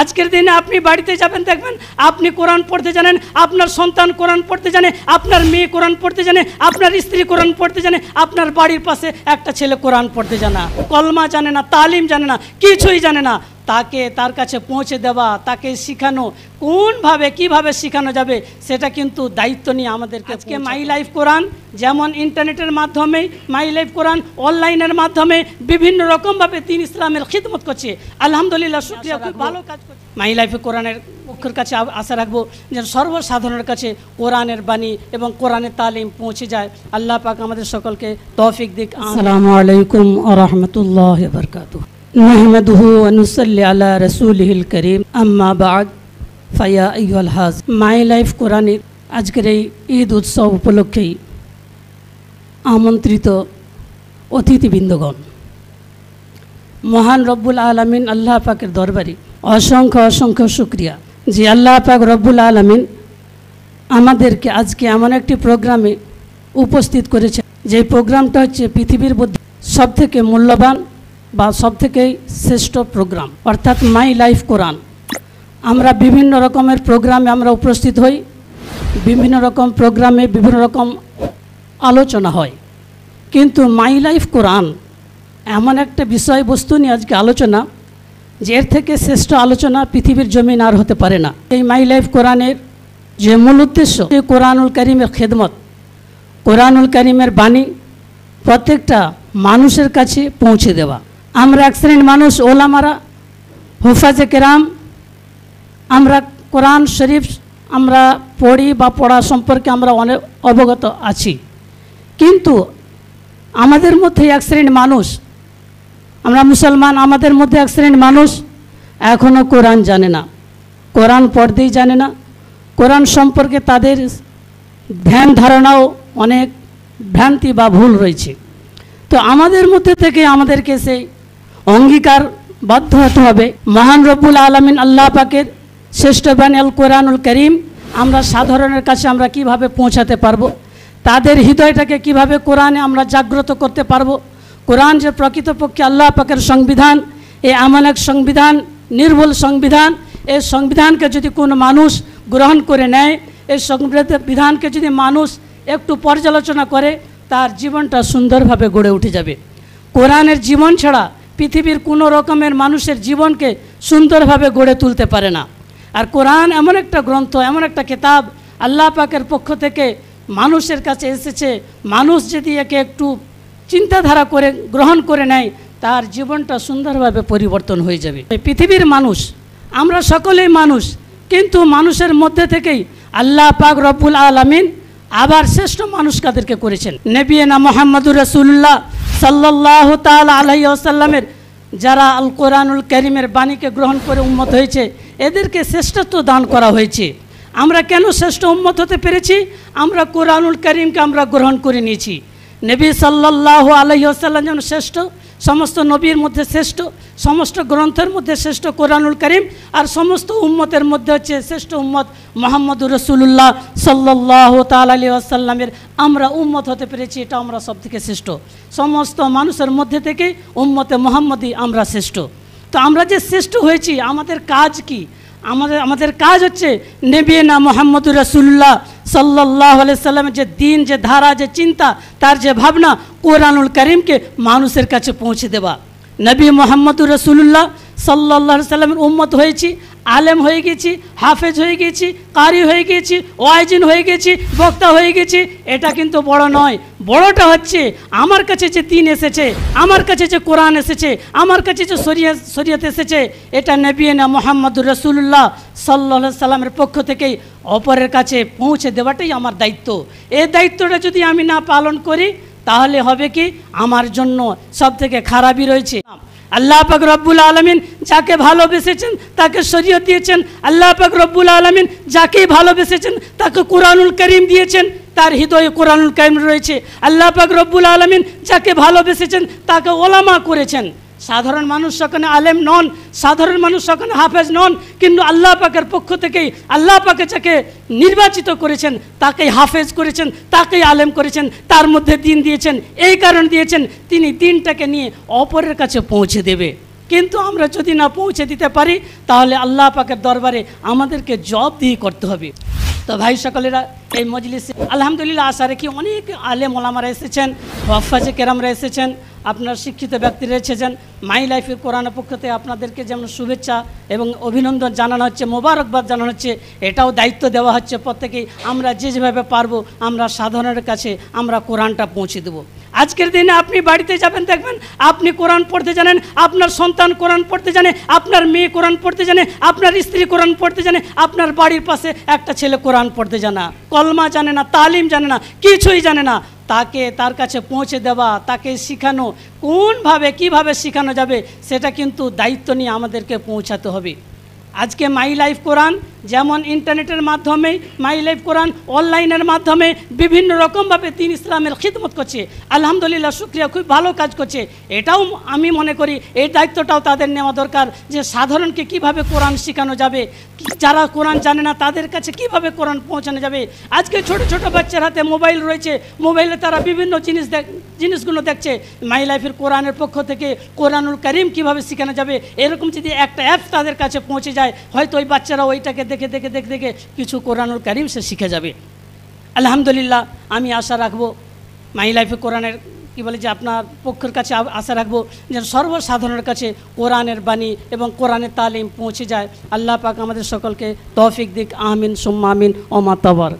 আজকের দিনে আপনি বাড়িতে যাবেন, দেখবেন আপনি কোরআন পড়তে জানেন, আপনার সন্তান কোরআন পড়তে জানে, আপনার মেয়ে কোরআন পড়তে জানে, আপনার স্ত্রী কোরআন পড়তে জানে, আপনার বাড়ির পাশে একটা ছেলে কোরআন পড়তে জানে না, কলমা জানে না, তালিম জানে না, কিছুই জানে না। তাকে তার কাছে পৌঁছে দেওয়া, তাকে শেখানো, কোনভাবে কিভাবে শেখানো যাবে সেটা কিন্তু দায়িত্ব নিয়ে আমাদেরকে। আজকে মাই লাইফ কোরআন যেমন ইন্টারনেটের মাধ্যমে, মাই লাইফ কোরআন অনলাইনের মাধ্যমে বিভিন্ন রকমভাবে দ্বীন ইসলামের খিদমত করছে। আলহামদুলিল্লাহ, শুকরিয়া, খুব ভালো কাজ করছে। মাই লাইফে কোরআনের পক্ষের কাছে আশা রাখবো যেন সর্বসাধারণের কাছে কোরআনের বাণী এবং কোরআনের তালিম পৌঁছে যায়। আল্লাহ পাক আমাদের সকলকে তৌফিক দিক। আসসালামু আলাইকুম ওয়া রাহমাতুল্লাহি ওয়া বারাকাতুহু। নাহমাদুহু ওয়া নুসাল্লি আলা রাসূলিহিল কারীম, আম্মা বা'দ, ফায়া আইয়ুহাল হাজ। মাই লাইফ কোরআনের আজকের এই ঈদ উৎসব উপলক্ষেই আমন্ত্রিত অতিথিবৃন্দগণ, মহান রব্বুল আলামিন আল্লাহ পাকের দরবারে অসংখ্য অসংখ্য শুকরিয়া যে আল্লাহ পাক রব্বুল আলামিন আমাদেরকে আজকে এমন একটি প্রোগ্রামে উপস্থিত করেছে, যে প্রোগ্রামটা হচ্ছে পৃথিবীর মধ্যে সবথেকে মূল্যবান বা সবথেকে শ্রেষ্ঠ প্রোগ্রাম, অর্থাৎ মাই লাইফ কোরআন। আমরা বিভিন্ন রকমের প্রোগ্রামে আমরা উপস্থিত হই, বিভিন্ন রকম প্রোগ্রামে বিভিন্ন রকম আলোচনা হয়, কিন্তু মাই লাইফ কোরআন এমন একটা বিষয়বস্তু নিয়ে আজকে আলোচনা, যে এর থেকে শ্রেষ্ঠ আলোচনা পৃথিবীর জমিন আর হতে পারে না। এই মাই লাইফ কোরআনের যে মূল উদ্দেশ্য, এই কোরআনুল কারীমের খেদমত, কোরআনুল কারীমের বাণী প্রত্যেকটা মানুষের কাছে পৌঁছে দেওয়া। আমরা এক শ্রেণীর মানুষ, ওলামারা, হুফাজে কেরাম, আমরা কোরআন শরীফ আমরা পড়ি বা পড়া সম্পর্কে আমরা অনেক অবগত আছি, কিন্তু আমাদের মধ্যে এক শ্রেণীর মানুষ, আমরা মুসলমান, আমাদের মধ্যে এক শ্রেণীর মানুষ এখনও কোরআন জানে না, কোরআন পড়তেই জানে না। কোরআন সম্পর্কে তাদের ধ্যান ধারণাও অনেক ভ্রান্তি বা ভুল রয়েছে। তো আমাদের মধ্যে থেকে আমাদেরকে সেই অঙ্গীকার বাধ্য হতে হবে, মহান রব্বুল আলামিন আল্লাহ পাকের শ্রেষ্ঠ বাণী আল কোরআনুল কারীম আমরা সাধারণের কাছে আমরা কিভাবে পৌঁছাতে পারবো, তাদের হৃদয়টাকে কিভাবে কোরআনে আমরা জাগ্রত করতে পারবো। কোরআন যে প্রকৃতপক্ষে আল্লাহ পাকের সংবিধান, এ এমন এক সংবিধান, নির্ভুল সংবিধান, এই সংবিধানকে যদি কোনো মানুষ গ্রহণ করে নেয়, এই সংবিধানকে যদি মানুষ একটু পর্যালোচনা করে, তার জীবনটা সুন্দরভাবে গড়ে উঠে যাবে। কোরআনের জীবন ছাড়া পৃথিবীর কোনো রকমের মানুষের জীবনকে সুন্দরভাবে গড়ে তুলতে পারে না। আর কোরআন এমন একটা গ্রন্থ, এমন একটা কিতাব আল্লাহ পাকের পক্ষ থেকে মানুষের কাছে এসেছে, মানুষ যদি একে একটু চিন্তাধারা করে গ্রহণ করে নেয়, তার জীবনটা সুন্দরভাবে পরিবর্তন হয়ে যাবে। পৃথিবীর মানুষ, আমরা সকলেই মানুষ, কিন্তু মানুষের মধ্যে থেকেই আল্লাহ পাক রব্বুল আলামিন আবার শ্রেষ্ঠ মানুষ কাদেরকে করেছেন, নবিয়না মুহাম্মদুর রাসূলুল্লাহ সাল্লাল্লাহু তাআলা আলাইহি ওয়াসাল্লামের যারা আল কোরআনুল কারীমের বাণীকে গ্রহণ করে উম্মত হয়েছে, এদেরকে শ্রেষ্ঠত্ব দান করা হয়েছে। আমরা কেন শ্রেষ্ঠ উম্মত হতে পেরেছি? আমরা কোরআনুল কারীমকে আমরা গ্রহণ করে নিয়েছি। নবী সাল্লাল্লাহু আলাইহি ওয়াসাল্লাম যেমন শ্রেষ্ঠ, সমস্ত নবীর মধ্যে শ্রেষ্ঠ, সমস্ত গ্রন্থের মধ্যে শ্রেষ্ঠ কোরআনুল কারীম, আর সমস্ত উম্মতের মধ্যে হচ্ছে শ্রেষ্ঠ উম্মত মুহাম্মদুর রাসূলুল্লাহ সাল্লাল্লাহু তাআলা আলাইহি ওয়াসাল্লামের আমরা উম্মত হতে পেরেছি। এটা আমরা সব থেকে শ্রেষ্ঠ, সমস্ত মানুষের মধ্যে থেকে উম্মতে মুহাম্মদী আমরা শ্রেষ্ঠ। তো আমরা যে শ্রেষ্ঠ হয়েছি, আমাদের কাজ কি? আমাদের কাজ হচ্ছে নবিয়না মুহাম্মদুর রাসূলুল্লাহ সাল্লাল্লাহু আলাইহি সাল্লামের যে দিন, যে ধারা, যে চিন্তা, তার যে ভাবনা, কোরআনুল কারীমকে মানুষের কাছে পৌঁছে দেওয়া। নবী মুহাম্মদুর রাসূলুল্লাহ সাল্লাল্লাহু আলাইহি সাল্লামের উম্মত হয়েছি, আলেম হয়ে গেছি, হাফেজ হয়ে গেছি, কারি হয়ে গেছি, ওয়াইজিন হয়ে গেছি, বক্তা হয়ে গেছি, এটা কিন্তু বড় নয়। বড়টা হচ্ছে আমার কাছে যে দিন এসেছে, আমার কাছে যে কোরআন এসেছে, আমার কাছে যে শরীয়ত এসেছে, এটা নবিয়না মুহাম্মদুর রাসূলুল্লাহ সাল্লাল্লাহু আলাইহি সাল্লামের পক্ষ থেকেই অপরের কাছে পৌঁছে দেওয়াটাই আমার দায়িত্ব। এই দায়িত্বটা যদি আমি না পালন করি, তাহলে হবে কি, আমার জন্য সবথেকে খারাপই রয়েছে। আল্লাহ পাক রব্বুল আলামিন যাকে ভালোবেসেছেন তাকে শরীয়ত দিয়েছেন, আল্লাহ পাক রব্বুল আলামিন যাকে ভালোবেসেছেন তাকে কোরআনুল কারীম দিয়েছেন, তার হৃদয়ে কোরআনুল কারীম রয়েছে। আল্লাহ পাক রব্বুল আলামিন যাকে ভালোবেসেছেন তাকে ওলামা করেছেন। সাধারণ মানুষ সেখানে আলেম নন, সাধারণ মানুষ সেখানে হাফেজ নন, কিন্তু আল্লাহ পাকের পক্ষ থেকেই আল্লাহ পাকে যাকে নির্বাচিত করেছেন তাকেই হাফেজ করেছেন, তাকেই আলেম করেছেন, তার মধ্যে দিন দিয়েছেন। এই কারণ দিয়েছেন তিনি দিনটাকে নিয়ে অপরের কাছে পৌঁছে দেবে। কিন্তু আমরা যদি না পৌঁছে দিতে পারি তাহলে আল্লাহ পাকের দরবারে আমাদেরকে জবাবদিহি করতে হবে। তো ভাই সকলেরা, এই মজলিসে আলহামদুলিল্লাহ আশা রাখি অনেক আলেম ওলামারা এসেছেন, ওয়াফাজে কেরামরা এসেছেন, আপনার শিক্ষিত ব্যক্তিরা এসেছেন। মাই লাইফের কোরআনের পক্ষ থেকে আপনাদেরকে যেমন শুভেচ্ছা এবং অভিনন্দন জানানো হচ্ছে, মোবারকবাদ জানানো হচ্ছে, এটাও দায়িত্ব দেওয়া হচ্ছে প্রত্যেকেই আমরা যেভাবে পারবো আমরা সাধারণের কাছে আমরা কোরআনটা পৌঁছে দেবো। আজকের দিনে আপনি বাড়িতে যাবেন, দেখবেন আপনি কোরআন পড়তে জানেন, আপনার সন্তান কোরআন পড়তে জানে, আপনার মেয়ে কোরআন পড়তে জানে, আপনার স্ত্রী কোরআন পড়তে জানে, আপনার বাড়ির পাশে একটা ছেলে কোরআন পড়তে জানে না, কলমা জানে না, তালিম জানে না, কিছুই জানে না। তাকে তার কাছে পৌঁছে দেওয়া, তাকে শেখানো, কোনভাবে কিভাবে শেখানো যাবে সেটা কিন্তু দায়িত্ব নিয়ে আমাদেরকে পৌঁছাতে হবে। আজকে মাই লাইফ কোরআন যেমন ইন্টারনেটের মাধ্যমে, মাই লাইফ কোরআন অনলাইনের মাধ্যমে বিভিন্ন রকমভাবে দিন ইসলামের খিদমত করছে, আলহামদুলিল্লাহ শুকরিয়া, খুব ভালো কাজ করছে। এটাও আমি মনে করি এই দায়িত্বটাও তাদের নেওয়া দরকার যে সাধারণকে কিভাবে কোরআন শেখানো যাবে, যারা কোরআন জানে না তাদের কাছে কিভাবে কোরআন পৌঁছানো যাবে। আজকে ছোট ছোট বাচ্চার হাতে মোবাইল রয়েছে, মোবাইলে তারা বিভিন্ন জিনিসগুলো দেখছে। মাই লাইফের কোরআনের পক্ষ থেকে কোরআনুল কারীম কিভাবে শেখানো যাবে এরকম যদি একটা অ্যাপস তাদের কাছে পৌঁছে যায়, হয়তো ওই বাচ্চারা ওইটাকে দেখে দেখে দেখে দেখে কিছু কোরআনুল কারীম সে শিখে যাবে। আলহামদুলিল্লাহ আমি আশা রাখবো মাই লাইফে কোরআনের কি বলে যে আপনার পক্ষের কাছে আশা রাখবো যেন সর্বসাধারণের কাছে কোরআনের বাণী এবং কোরআনের তালিম পৌঁছে যায়। আল্লাহ পাক আমাদের সকলকে তৌফিক দিক, আমিন সুম্মা আমিন। ওমা তাবার।